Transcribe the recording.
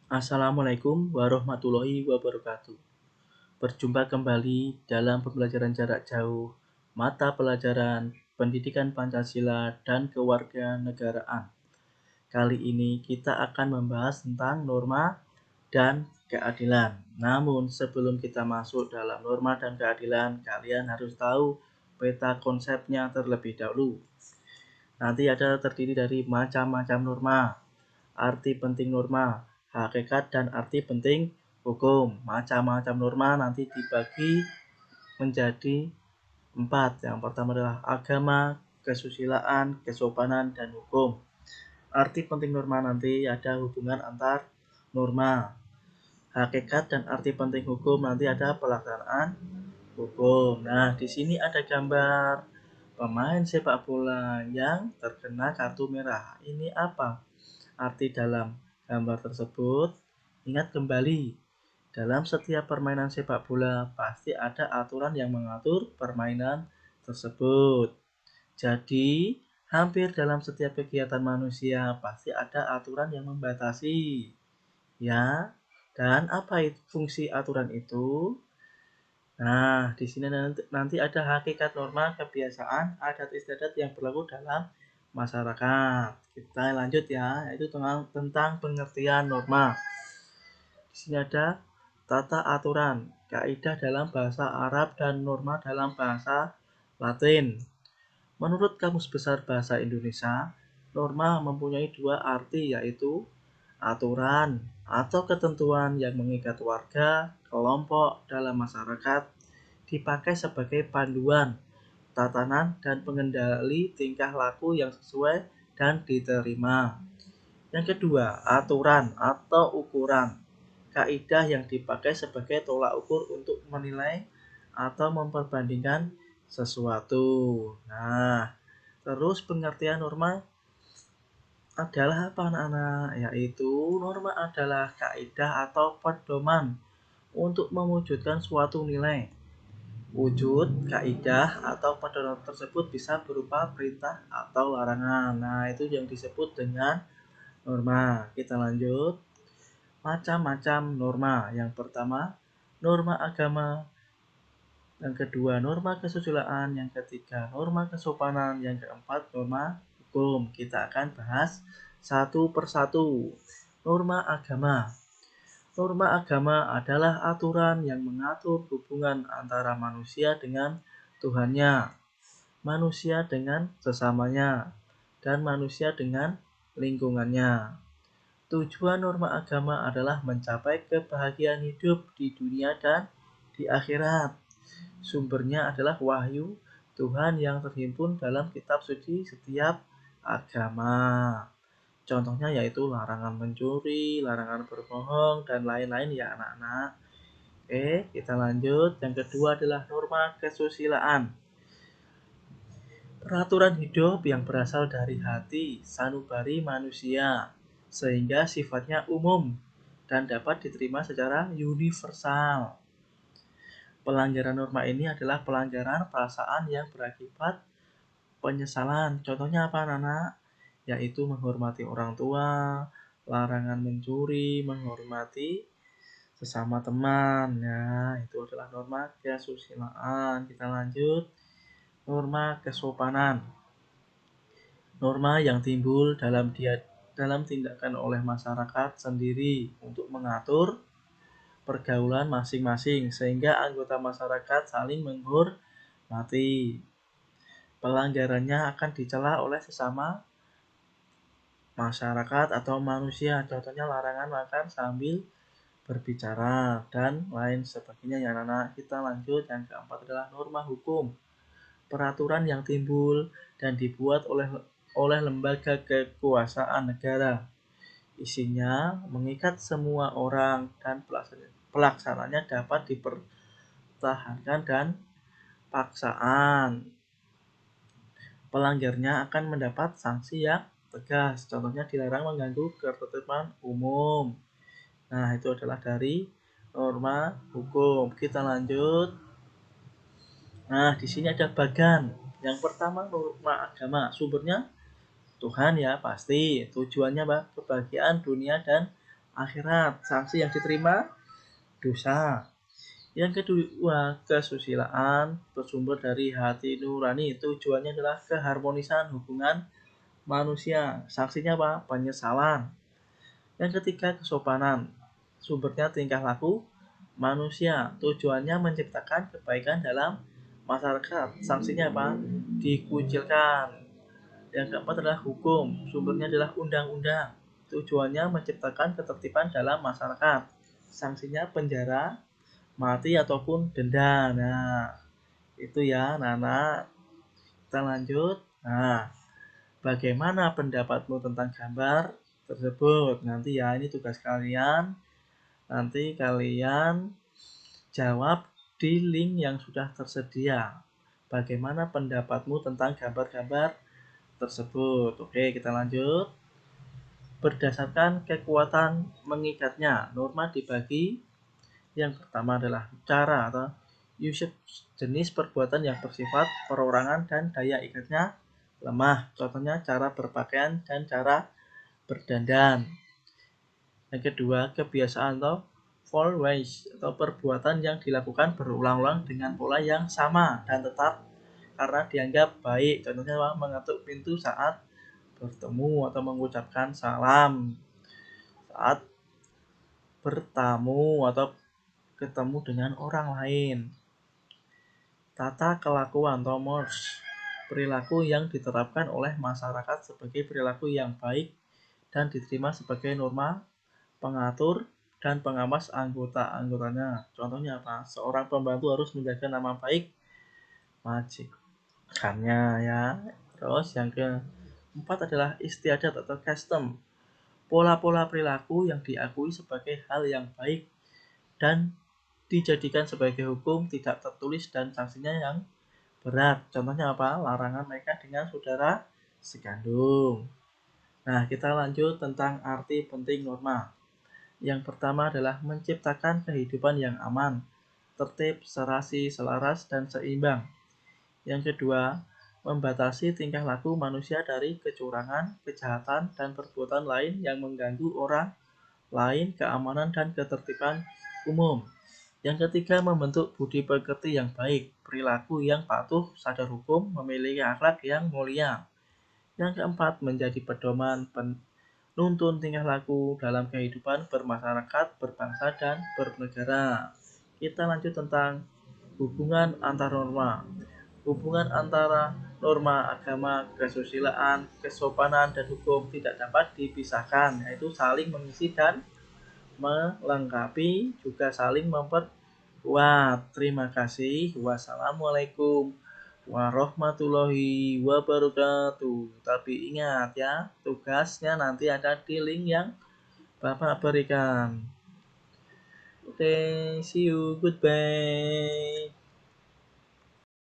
Assalamualaikum warahmatullahi wabarakatuh. Berjumpa kembali dalam pembelajaran jarak jauh, mata pelajaran Pendidikan Pancasila dan Kewarganegaraan. Kali ini kita akan membahas tentang norma dan keadilan. Namun sebelum kita masuk dalam norma dan keadilan, kalian harus tahu peta konsepnya terlebih dahulu. Nanti ada terdiri dari macam-macam norma, arti penting norma, hakikat dan arti penting hukum. Macam-macam norma nanti dibagi menjadi 4. Yang pertama adalah agama, kesusilaan, kesopanan, dan hukum. Arti penting norma nanti ada hubungan antar norma. Hakikat dan arti penting hukum nanti ada pelaksanaan hukum. Nah, di sini ada gambar pemain sepak bola yang terkena kartu merah. Ini apa arti dalam gambar tersebut? Ingat kembali, dalam setiap permainan sepak bola pasti ada aturan yang mengatur permainan tersebut. Jadi, hampir dalam setiap kegiatan manusia pasti ada aturan yang membatasi. Ya, dan apa itu fungsi aturan itu? Nah, di sini nanti ada hakikat norma kebiasaan adat istiadat yang berlaku dalam masyarakat. Kita lanjut ya, yaitu tentang pengertian norma. Di sini ada tata aturan, kaidah dalam bahasa Arab dan norma dalam bahasa Latin. Menurut Kamus Besar Bahasa Indonesia, norma mempunyai dua arti, yaitu aturan atau ketentuan yang mengikat warga, kelompok dalam masyarakat, dipakai sebagai panduan, tatanan, dan pengendali tingkah laku yang sesuai dan diterima. Yang kedua, aturan atau ukuran, kaidah yang dipakai sebagai tolak ukur untuk menilai atau memperbandingkan sesuatu. Nah, terus pengertian norma adalah apa anak-anak? Yaitu norma adalah kaidah atau pedoman untuk mewujudkan suatu nilai. Wujud kaidah atau pedoman tersebut bisa berupa perintah atau larangan. Nah, itu yang disebut dengan norma. Kita lanjut. Macam-macam norma. Yang pertama, norma agama. Yang kedua, norma kesusilaan. Yang ketiga, norma kesopanan. Yang keempat, norma hukum. Kita akan bahas satu persatu. Norma agama. Norma agama adalah aturan yang mengatur hubungan antara manusia dengan Tuhannya, manusia dengan sesamanya, dan manusia dengan lingkungannya. Tujuan norma agama adalah mencapai kebahagiaan hidup di dunia dan di akhirat. Sumbernya adalah wahyu Tuhan yang terhimpun dalam kitab suci setiap agama. Contohnya yaitu larangan mencuri, larangan berbohong, dan lain-lain ya anak-anak. Oke, kita lanjut. Yang kedua adalah norma kesusilaan. Peraturan hidup yang berasal dari hati sanubari manusia, sehingga sifatnya umum dan dapat diterima secara universal. Pelanggaran norma ini adalah pelanggaran perasaan yang berakibat penyesalan. Contohnya apa, anak-anak? Yaitu menghormati orang tua, larangan mencuri, menghormati sesama teman. Ya, itu adalah norma kesusilaan. Kita lanjut. Norma kesopanan. Norma yang timbul dalam tindakan oleh masyarakat sendiri untuk mengatur pergaulan masing-masing sehingga anggota masyarakat saling menghormati. Pelanggarannya akan dicela oleh sesama masyarakat atau manusia. Contohnya larangan makan sambil berbicara dan lain sebagainya ya anak-anak. Kita lanjut. Yang keempat adalah norma hukum. Peraturan yang timbul dan dibuat oleh lembaga kekuasaan negara. Isinya mengikat semua orang dan pelaksananya dapat dipertahankan dan paksaan. Pelanggarnya akan mendapat sanksi yang tegas. Contohnya dilarang mengganggu ketertiban umum. Nah, itu adalah dari norma hukum. Kita lanjut. Nah, di sini ada bagan. Yang pertama norma agama. Sumbernya Tuhan ya pasti. Tujuannya apa? Kebahagiaan dunia dan akhirat. Sanksi yang diterima dosa. Yang kedua, kesusilaan bersumber dari hati nurani. Tujuannya adalah keharmonisan hubungan manusia. Sanksinya apa? Penyesalan. Yang ketiga, kesopanan. Sumbernya tingkah laku manusia. Tujuannya menciptakan kebaikan dalam masyarakat. Sanksinya apa? Dikucilkan. Yang keempat adalah hukum. Sumbernya adalah undang-undang. Tujuannya menciptakan ketertiban dalam masyarakat. Sanksinya penjara, mati ataupun denda. Nah, itu ya, Nana. Kita lanjut. Nah, bagaimana pendapatmu tentang gambar tersebut? Nanti ya, ini tugas kalian. Nanti kalian jawab di link yang sudah tersedia. Bagaimana pendapatmu tentang gambar-gambar tersebut? Oke, kita lanjut. Berdasarkan kekuatan mengikatnya, norma dibagi. Yang pertama adalah cara atau usage, jenis perbuatan yang bersifat perorangan dan daya ikatnya lemah. Contohnya cara berpakaian dan cara berdandan. Yang kedua, kebiasaan atau always atau perbuatan yang dilakukan berulang-ulang dengan pola yang sama dan tetap karena dianggap baik. Contohnya mengetuk pintu saat bertemu atau mengucapkan salam saat bertamu atau ketemu dengan orang lain. Tata kelakuan atau mores, perilaku yang diterapkan oleh masyarakat sebagai perilaku yang baik dan diterima sebagai norma pengatur dan pengawas anggota-anggotanya. Contohnya apa? Seorang pembantu harus menjaga nama baik majikannya ya. Terus yang keempat adalah istiadat atau custom, pola-pola perilaku yang diakui sebagai hal yang baik dan dijadikan sebagai hukum tidak tertulis dan sanksinya yang berat. Contohnya apa? Larangan menikah dengan saudara sekandung. Nah, kita lanjut tentang arti penting norma. Yang pertama adalah menciptakan kehidupan yang aman, tertib, serasi, selaras, dan seimbang. Yang kedua, membatasi tingkah laku manusia dari kecurangan, kejahatan, dan perbuatan lain yang mengganggu orang lain, keamanan, dan ketertiban umum. Yang ketiga, membentuk budi pekerti yang baik, perilaku yang patuh, sadar hukum, memiliki akhlak yang mulia. Yang keempat, menjadi pedoman penuntun tingkah laku dalam kehidupan bermasyarakat, berbangsa, dan bernegara. Kita lanjut tentang hubungan antar norma. Hubungan antara norma agama, kesusilaan, kesopanan, dan hukum tidak dapat dipisahkan, yaitu saling mengisi dan melengkapi, juga saling memperkuat. Terima kasih. Wassalamualaikum warahmatullahi wabarakatuh. Tapi ingat ya, tugasnya nanti ada di link yang Bapak berikan. Oke, see you. Goodbye.